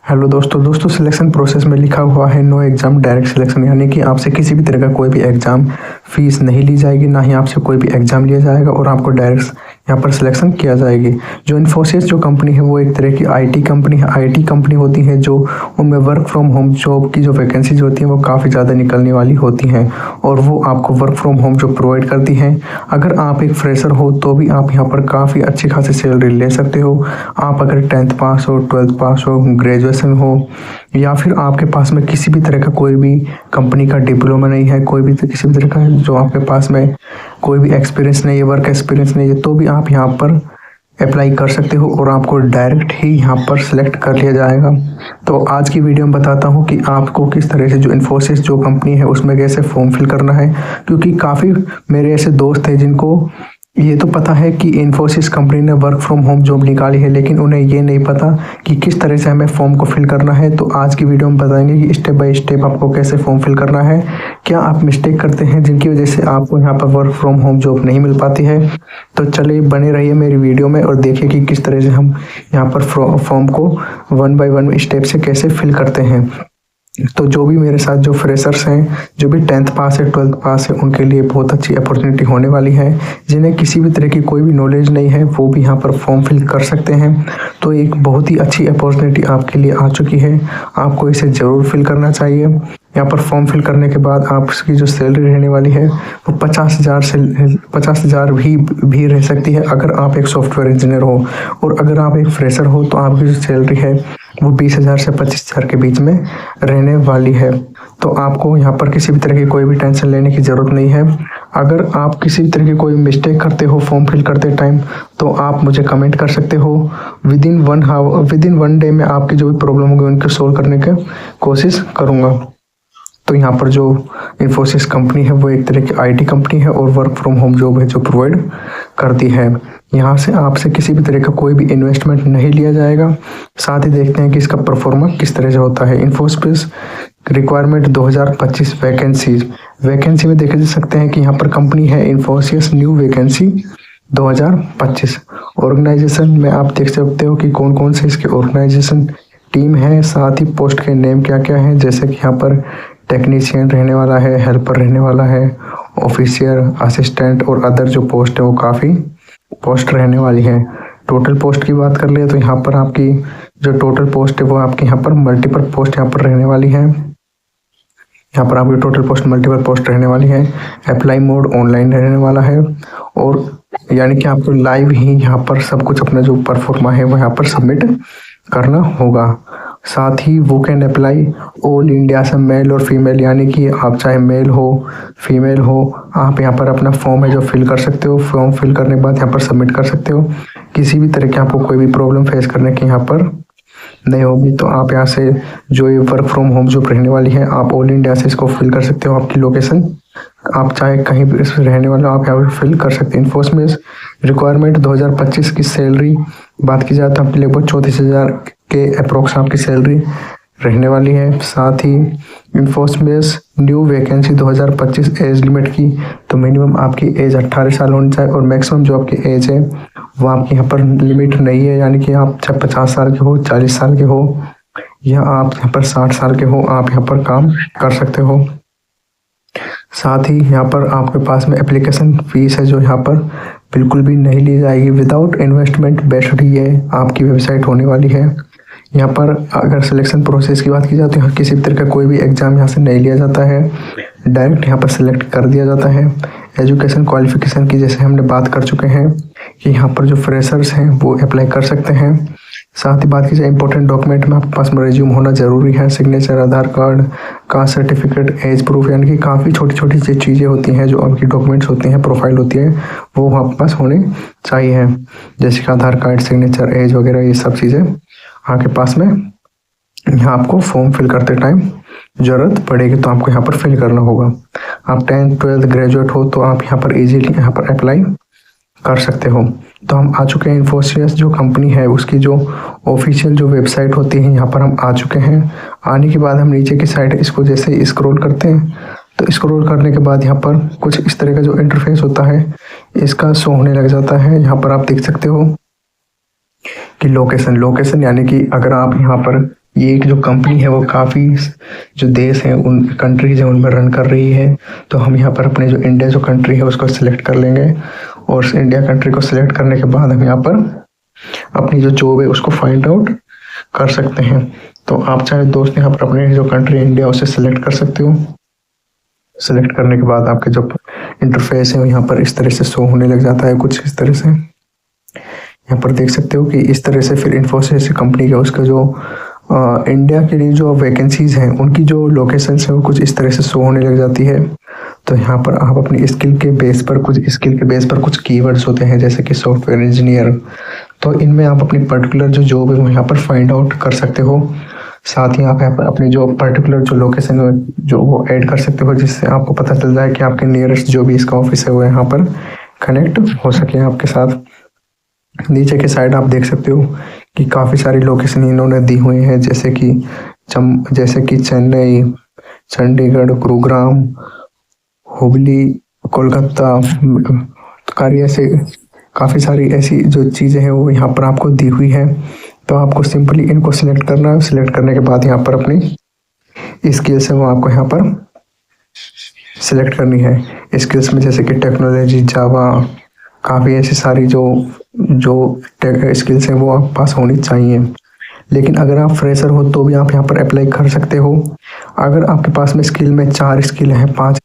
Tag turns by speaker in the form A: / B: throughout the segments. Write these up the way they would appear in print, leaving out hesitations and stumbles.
A: Hello दोस्तों selection process में लिखा हुआ है नो एग्ज़ाम डायरेक्ट सिलेक्शन, यानी कि आपसे किसी भी तरह का कोई भी एग्ज़ाम फीस नहीं ली जाएगी, ना ही आपसे कोई भी एग्ज़ाम लिया जाएगा और आपको डायरेक्ट यहाँ पर सिलेक्शन किया जाएगी। जो इन्फोसिस जो कंपनी है वो एक तरह की आईटी कंपनी है। आईटी कंपनी होती है जो उनमें वर्क फ्रॉम होम जॉब की जो वैकेंसीज होती हैं वो काफ़ी ज़्यादा निकलने वाली होती हैं और वो आपको वर्क फ्रॉम होम जो प्रोवाइड करती हैं। अगर आप एक फ्रेशर हो तो भी आप यहाँ पर काफ़ी अच्छी खासी सैलरी ले सकते हो। आप अगर 10th पास हो, 12th पास हो, ग्रेजुएशन हो या फिर आपके पास में किसी भी तरह का कोई भी कंपनी का डिप्लोमा नहीं है, कोई भी किसी भी तरह का जो आपके पास में कोई भी एक्सपीरियंस नहीं है, वर्क एक्सपीरियंस नहीं है, तो भी आप यहाँ पर अप्लाई कर सकते हो और आपको डायरेक्ट ही यहाँ पर सिलेक्ट कर लिया जाएगा। तो आज की वीडियो में बताता हूँ कि आपको किस तरह से जो इन्फोसिस जो कंपनी है उसमें कैसे फॉर्म फिल करना है, क्योंकि काफ़ी मेरे ऐसे दोस्त हैं जिनको ये तो पता है कि इन्फोसिस कंपनी ने वर्क फ्रॉम होम जॉब निकाली है, लेकिन उन्हें ये नहीं पता कि किस तरह से हमें फॉर्म को फिल करना है। तो आज की वीडियो में बताएंगे कि स्टेप बाय स्टेप आपको कैसे फॉर्म फिल करना है। क्या आप मिस्टेक करते हैं जिनकी वजह से आपको यहाँ पर वर्क फ्रॉम होम जॉब नहीं मिल पाती है? तो चलिए बने रहिए मेरी वीडियो में और देखिए कि किस तरह से हम यहाँ पर फॉर्म को 1 बाय 1 स्टेप से कैसे फिल करते हैं। तो जो भी मेरे साथ जो फ्रेशर्स हैं, जो भी 10th पास है, 12th पास है, उनके लिए बहुत अच्छी अपॉर्चुनिटी होने वाली है। जिन्हें किसी भी तरह की कोई भी नॉलेज नहीं है वो भी यहाँ पर फॉर्म फिल कर सकते हैं। तो एक बहुत ही अच्छी अपॉर्चुनिटी आपके लिए आ चुकी है, आपको इसे ज़रूर फिल करना चाहिए। यहाँ पर फॉर्म फिल करने के बाद आपकी जो सैलरी रहने वाली है वो 50,000 भी रह सकती है अगर आप एक सॉफ्टवेयर इंजीनियर हो, और अगर आप एक फ्रेशर हो तो आपकी जो सैलरी है वो 20,000 से 25,000 के बीच में रहने वाली है। तो आपको यहाँ पर किसी भी तरह की कोई भी टेंशन लेने की ज़रूरत नहीं है। अगर आप किसी भी तरह की कोई मिस्टेक करते हो फॉर्म फिल करते टाइम तो आप मुझे कमेंट कर सकते हो। विदिन 1 डे में आपकी जो भी प्रॉब्लम होगी उनको सोल्व करने की कोशिश करूँगा। तो यहाँ पर जो इन्फोसिस कंपनी है वो एक तरह की आईटी कंपनी है और वर्क फ्रॉम होम जॉब है जो प्रोवाइड करती है। यहाँ से आपसे किसी भी तरह का कोई भी इन्वेस्टमेंट नहीं लिया जाएगा। साथ ही देखते हैं कि इसका परफॉर्मेंस किस तरह से होता है। इन्फोसिस रिक्वायरमेंट 2025 वैकेंसी में देखे जा सकते हैं कि यहाँ पर कंपनी है इन्फोसिस न्यू वैकेंसी 2025। ऑर्गेनाइजेशन में आप देख सकते हो कि कौन कौन से इसके ऑर्गेनाइजेशन टीम है, साथ ही पोस्ट के नेम क्या क्या हैं, जैसे कि यहाँ पर टेक्नीशियन रहने वाला है, हेल्पर रहने वाला है, ऑफिसर, असिस्टेंट और अदर जो पोस्ट है वो काफ़ी पोस्ट रहने वाली है। टोटल पोस्ट की बात कर ले तो यहाँ पर आपकी जो टोटल पोस्ट है वो आपकी यहाँ पर मल्टीपल पोस्ट यहाँ पर रहने वाली है। यहाँ पर आपकी टोटल पोस्ट मल्टीपल पोस्ट रहने वाली है। अप्लाई मोड ऑनलाइन रहने वाला है और यानी कि आपको लाइव ही यहाँ पर सब कुछ अपना जो परफॉर्मा है वो यहाँ पर सबमिट करना होगा। साथ ही वो कैन अप्लाई ऑल इंडिया से मेल और फीमेल, यानी कि आप चाहे मेल हो फीमेल हो, आप यहाँ पर अपना फॉर्म है जो फिल कर सकते हो। फॉर्म फिल करने के बाद यहाँ पर सबमिट कर सकते हो। किसी भी तरह की आपको कोई भी प्रॉब्लम फेस करने की यहाँ पर नहीं होगी। तो आप यहाँ से जो ये वर्क फ्रॉम होम जो रहने वाली है आप ऑल इंडिया से इसको फिल कर सकते हो। आपकी लोकेशन आप चाहे कहीं भी रहने वाले हो आप यहाँ पर फिल कर सकते हैं। इन्फोसिस रिक्वायरमेंट 2025 की सैलरी बात की जाए तो आपके लगभग 34,000 के अप्रोक्स आपकी सैलरी रहने वाली है। साथ ही Infosys new vacancy 2025 age limit की, तो मिनिमम आपकी एज 18 साल होनी चाहिए और मैक्सिमम जो आपकी एज है वो आपकी यहाँ पर लिमिट नहीं है, यानी कि आप चाहे 50 साल के हो, 40 साल के हो या आप यहाँ पर 60 साल के हो, आप यहाँ पर काम कर सकते हो। साथ ही यहाँ पर आपके पास में एप्लीकेशन फीस है जो यहाँ पर बिल्कुल भी नहीं ली जाएगी। विदाउट इन्वेस्टमेंट बेस्ड ये आपकी वेबसाइट होने वाली है। यहाँ पर अगर सिलेक्शन प्रोसेस की बात की जाए तो किसी भी तरह का कोई भी एग्ज़ाम यहाँ से नहीं लिया जाता है, डायरेक्ट यहाँ पर सिलेक्ट कर दिया जाता है। एजुकेशन क्वालिफिकेशन की जैसे हमने बात कर चुके हैं कि यहाँ पर जो फ्रेशर्स हैं वो अप्लाई कर सकते हैं। साथ ही बात की जाए इंपॉर्टेंट डॉक्यूमेंट में आपके पास में रिज्यूम होना ज़रूरी है, signature, Aadhaar card, caste certificate, age proof, यानी कि काफ़ी छोटी छोटी चीज़ें होती हैं जो आपकी डॉक्यूमेंट्स होती हैं, प्रोफाइल होती है, वो आपके पास होने चाहिए, जैसे कि आधार कार्ड, सिग्नेचर, एज वगैरह ये सब चीज़ें आपके पास में यहाँ आपको फॉर्म फिल करते टाइम ज़रूरत पड़ेगी, तो आपको यहाँ पर फिल करना होगा। आप 10th 12th ग्रेजुएट हो तो आप यहाँ पर इजीली यहाँ पर अप्लाई कर सकते हो। तो हम आ चुके हैं इन्फोसिस जो कंपनी है उसकी जो ऑफिशियल जो वेबसाइट होती है यहाँ पर हम आ चुके हैं। आने के बाद हम नीचे की साइड इसको जैसे स्क्रॉल करते हैं तो स्क्रॉल करने के बाद यहाँ पर कुछ इस तरह का जो इंटरफेस होता है इसका शो होने लग जाता है। यहाँ पर आप देख सकते हो कि लोकेशन यानी कि अगर आप यहाँ पर ये एक जो कंपनी है वो काफ़ी जो देश हैं उन कंट्रीज हैं उनमें रन कर रही है। तो हम यहाँ पर अपने जो इंडिया जो कंट्री है उसको सिलेक्ट कर लेंगे और इंडिया कंट्री को सिलेक्ट करने के बाद हम यहाँ पर अपनी जो जॉब है उसको फाइंड आउट कर सकते हैं। तो आप चाहे दोस्त यहाँ पर अपने जो कंट्री इंडिया उसे सिलेक्ट कर सकते हो। सिलेक्ट करने के बाद आपके जो इंटरफेस है यहाँ पर इस तरह से शो होने लग जाता है कुछ इस तरह से। यहाँ पर देख सकते हो कि इस तरह से फिर इन्फोसिस कंपनी का उसका जो इंडिया के लिए जो वैकेंसीज हैं उनकी जो लोकेशंस है वो कुछ इस तरह से शो होने लग जाती है। तो यहाँ पर आप अपनी स्किल के बेस पर कुछ कीवर्ड्स होते हैं जैसे कि सॉफ्टवेयर इंजीनियर। तो इनमें आप अपनी पर्टिकुलर जो जॉब है वो यहाँ पर फाइंड आउट कर सकते हो। साथ ही आप यहाँ पर अपनी जो पर्टिकुलर जो लोकेशन है जो वो ऐड कर सकते हो जिससे आपको पता चल जाए कि आपके नियरेस्ट जो भी इसका ऑफिस है वो यहाँ पर कनेक्ट हो सके आपके साथ। नीचे के साइड आप देख सकते हो कि काफ़ी सारी लोकेशन इन्होंने दी हुई हैं जैसे कि चेन्नई, चंडीगढ़, गुरुग्राम, हुबली, कोलकाता, ऐसे काफ़ी सारी ऐसी जो चीज़ें हैं वो यहाँ पर आपको दी हुई है। तो आपको सिंपली इनको सिलेक्ट करना है। सिलेक्ट करने के बाद यहाँ पर अपनी स्किल्स है वो आपको यहाँ पर सिलेक्ट करनी है। स्किल्स में जैसे कि टेक्नोलॉजी, जावा, काफ़ी ऐसी सारी जो स्किल्स हैं वो आप पास होनी चाहिए। लेकिन अगर आप फ्रेशर हो तो भी आप यहाँ पर अप्लाई कर सकते हो। अगर आपके पास में स्किल में 4 स्किल हैं, 5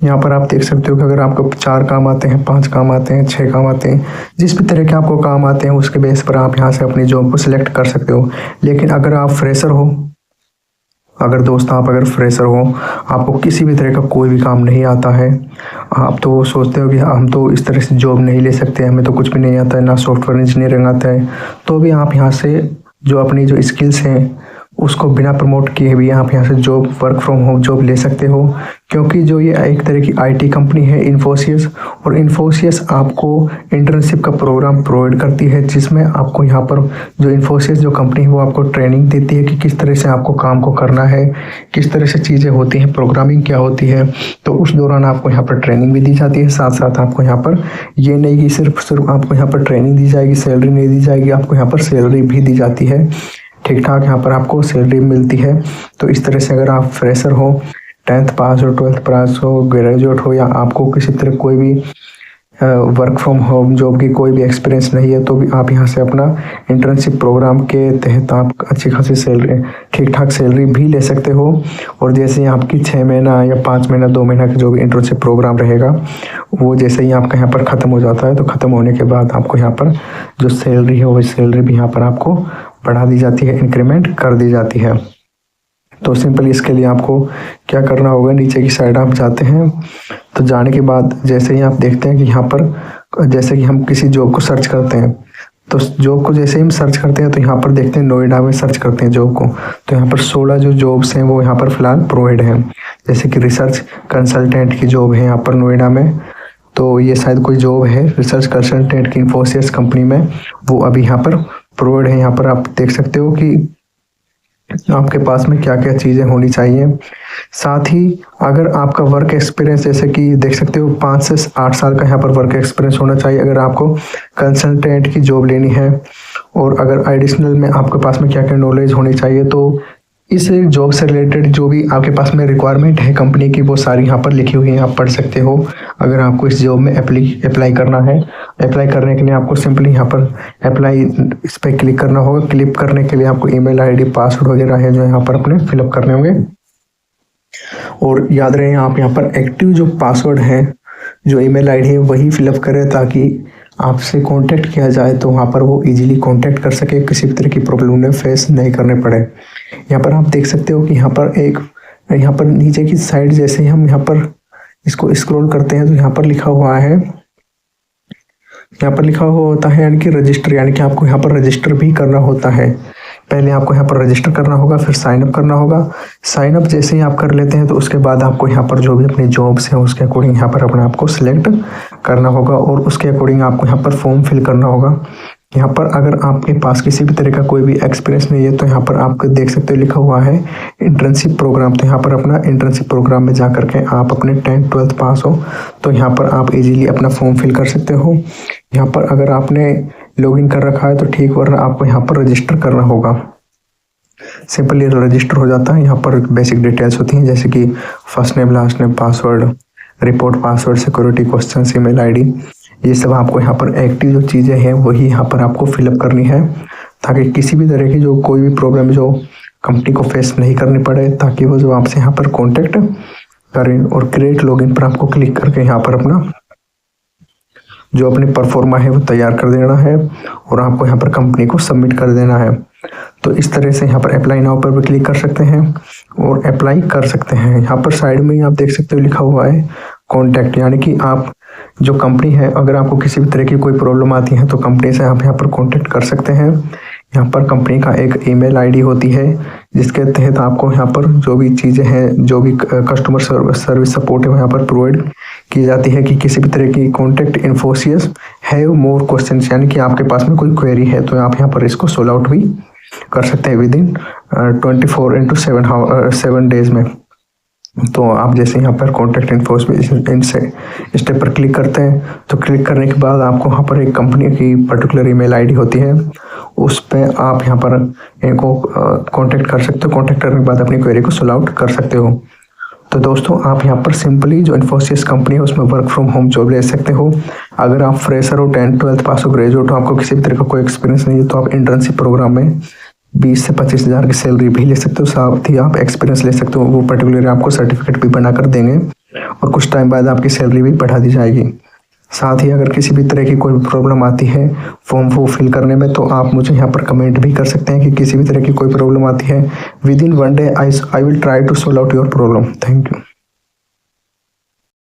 A: यहाँ पर आप देख सकते हो कि अगर आपको 4 काम आते हैं, 5 काम आते हैं, 6 काम आते हैं, जिस भी तरह के आपको काम आते हैं उसके बेस पर आप यहाँ से अपनी जॉब को सिलेक्ट कर सकते हो। लेकिन अगर आप फ्रेशर हो, अगर फ्रेशर हो, आपको किसी भी तरह का कोई भी काम नहीं आता है, आप तो सोचते हो कि हम तो इस तरह से जॉब नहीं ले सकते, हमें तो कुछ भी नहीं आता है, ना सॉफ्टवेयर इंजीनियरिंग आता है, तो भी आप यहाँ से जो अपनी जो स्किल्स हैं उसको बिना प्रमोट किए भी आप यहाँ से job work from home job ले सकते हो। क्योंकि जो ये एक तरह की आईटी कंपनी है इन्फोसिस, और इन्फोसिस आपको इंटर्नशिप का प्रोग्राम प्रोवाइड करती है जिसमें आपको यहाँ पर जो इन्फोसिस जो कंपनी है वो आपको ट्रेनिंग देती है कि किस तरह से आपको काम को करना है, किस तरह से चीज़ें होती हैं, प्रोग्रामिंग क्या होती है। तो उस दौरान आपको यहाँ पर ट्रेनिंग भी दी जाती है। साथ साथ आपको यहाँ पर ये नहीं कि सिर्फ आपको यहाँ पर ट्रेनिंग दी जाएगी, सैलरी नहीं दी जाएगी, आपको यहाँ पर सैलरी भी दी जाती है। ठीक ठाक यहाँ पर आपको सैलरी मिलती है। तो इस तरह से अगर आप फ्रेशर हो, 10th पास हो, 12th पास हो, ग्रेजुएट हो, या आपको किसी तरह कोई भी वर्क फ्रॉम होम जॉब की कोई भी एक्सपीरियंस नहीं है, तो भी आप यहाँ से अपना इंटर्नशिप प्रोग्राम के तहत आप अच्छी खासी सैलरी, ठीक ठाक सैलरी भी ले सकते हो। और जैसे ही आपकी 6 महीना या 5 महीना 2 महीना का जो भी इंटर्नशिप प्रोग्राम रहेगा वो जैसे ही आपका यहाँ पर ख़त्म हो जाता है, तो ख़त्म होने के बाद आपको यहाँ पर जो सैलरी है वो सैलरी भी यहाँ पर आपको बढ़ा दी जाती है, इंक्रीमेंट कर दी जाती है। तो सिंपली इसके लिए आपको क्या करना होगा, नीचे की साइड आप जाते हैं। तो जाने के बाद जैसे ही आप देखते हैं कि यहाँ पर जैसे कि हम किसी जॉब को सर्च करते हैं, तो जॉब को जैसे ही हम सर्च करते हैं तो यहाँ पर देखते हैं नोएडा में सर्च करते हैं जॉब को, तो यहाँ पर 16 जो जॉब्स हैं वो यहाँ पर फिलहाल प्रोवाइड हैं। जैसे कि रिसर्च कंसल्टेंट की जॉब है यहाँ पर नोएडा में, तो ये शायद कोई जॉब है रिसर्च कंसल्टेंट की इन्फोसिस कंपनी में, वो अभी यहाँ पर प्रोवाइड है। यहाँ पर आप देख सकते हो कि आपके पास में क्या क्या चीज़ें होनी चाहिए। साथ ही अगर आपका वर्क एक्सपीरियंस जैसे कि देख सकते हो 5 से 8 साल का यहाँ पर वर्क एक्सपीरियंस होना चाहिए अगर आपको कंसल्टेंट की जॉब लेनी है। और अगर एडिशनल में आपके पास में क्या क्या नॉलेज होनी चाहिए, तो इस जॉब से रिलेटेड जो भी आपके पास में रिक्वायरमेंट है कंपनी की वो सारी यहाँ पर लिखी हुई है, आप पढ़ सकते हो। अगर आपको इस जॉब में अप्लाई करना है, अप्लाई करने के लिए आपको सिंपली यहाँ पर अप्लाई इस पर क्लिक करना होगा। क्लिक करने के लिए आपको ईमेल आईडी, पासवर्ड वगैरह है जो यहाँ पर अपने फिलअप करने होंगे। और याद रहे आप यहाँ पर एक्टिव जो पासवर्ड है, जो ईमेल आईडी है वही फिलअप करें ताकि आपसे कांटेक्ट किया जाए तो वहाँ पर वो इजीली कांटेक्ट कर सके, किसी भी तरह की प्रॉब्लम उन्हें फेस नहीं करने पड़े। यहाँ पर आप देख सकते हो कि यहाँ पर नीचे की साइड जैसे हम यहाँ पर इसको स्क्रॉल करते हैं तो यहाँ पर लिखा हुआ है, यहाँ पर लिखा हुआ होता है यानी कि रजिस्टर, यानी कि आपको यहाँ पर रजिस्टर भी करना होता है। पहले आपको यहाँ पर रजिस्टर करना होगा, फिर साइन अप करना होगा। साइन अप जैसे ही आप कर लेते हैं तो उसके बाद आपको यहाँ पर जो भी अपनी जॉब्स हैं उसके अकॉर्डिंग यहाँ पर अपने आप को सिलेक्ट करना होगा और उसके अकॉर्डिंग आपको यहाँ पर फॉर्म फिल करना होगा। यहाँ पर अगर आपके पास किसी भी तरह का कोई भी एक्सपीरियंस नहीं है तो यहाँ पर आप देख सकते हो लिखा हुआ है इंटर्नशिप प्रोग्राम। तो यहाँ पर अपना इंटर्नशिप प्रोग्राम में जा करके आप अपने 10th 12th पास हो तो यहाँ पर आप इजीली अपना फॉर्म फिल कर सकते हो। यहाँ पर अगर आपने लॉगिन कर रखा है तो ठीक, वरना आपको यहाँ पर रजिस्टर करना होगा। सिंपली रजिस्टर हो जाता है। यहाँ पर बेसिक डिटेल्स होती हैं जैसे कि first name, last name, password, report password, security question, email ID, ये सब आपको यहाँ पर एक्टिव जो चीज़ें हैं वही यहाँ पर आपको फिलअप करनी है, ताकि किसी भी तरह की जो कोई भी प्रॉब्लम जो कंपनी को फेस नहीं करनी पड़े, ताकि वो जो आपसे यहाँ पर कॉन्टेक्ट करें। और क्रिएट लॉगिन पर आपको क्लिक करके यहाँ पर अपना जो अपनी परफॉर्मा है वो तैयार कर देना है और आपको यहाँ पर कंपनी को सबमिट कर देना है। तो इस तरह से यहाँ पर अप्लाई नाउ पर भी क्लिक कर सकते हैं और अप्लाई कर सकते हैं। यहाँ पर साइड में ही आप देख सकते हो लिखा हुआ है कॉन्टैक्ट, यानी कि आप जो कंपनी है अगर आपको किसी भी तरह की कोई प्रॉब्लम आती है तो कंपनी से आप यहाँ पर कॉन्टैक्ट कर सकते हैं। यहाँ पर कंपनी का एक ईमेल आईडी होती है जिसके तहत आपको यहाँ पर जो भी चीज़ें हैं, जो भी कस्टमर सर्विस सपोर्ट है वो यहाँ पर प्रोवाइड की जाती है कि किसी भी तरह की contact Infosys have more questions, यानी कि आपके पास में कोई क्वेरी है तो आप यहाँ पर इसको सोल्व आउट भी कर सकते हैं विदिन 24x7 डेज में। तो आप जैसे यहाँ पर कॉन्टैक्ट इन्फोर्समेंट इस स्टेप पर क्लिक करते हैं तो क्लिक करने के बाद आपको यहाँ पर एक कंपनी की पर्टिकुलर ईमेल आईडी होती है, उस पर आप यहाँ पर इनको कॉन्टैक्ट कर सकते हो। कॉन्टैक्ट करने के बाद अपनी क्वेरी को सॉल्व आउट कर सकते हो। तो दोस्तों आप यहाँ पर सिंपली जो इन्फोसिस कंपनी है उसमें वर्क फ्रॉम होम जॉब ले सकते हो। अगर आप फ्रेशर हो, 10th-12th पास हो, ग्रेजुएट हो, आपको किसी भी तरह का कोई एक्सपीरियंस नहीं है तो आप इंटर्नशिप प्रोग्राम में 20 से 25 हज़ार की सैलरी भी ले सकते हो, साथ ही आप एक्सपीरियंस ले सकते हो। वो पर्टिकुलर आपको सर्टिफिकेट भी बना कर देंगे और कुछ टाइम बाद आपकी सैलरी भी बढ़ा दी जाएगी। साथ ही अगर किसी भी तरह की कोई प्रॉब्लम आती है फॉर्म वो फिल करने में तो आप मुझे यहाँ पर कमेंट भी कर सकते हैं कि किसी भी तरह की कोई प्रॉब्लम आती है। Within 1 day I will try to solve out your problem. Thank you.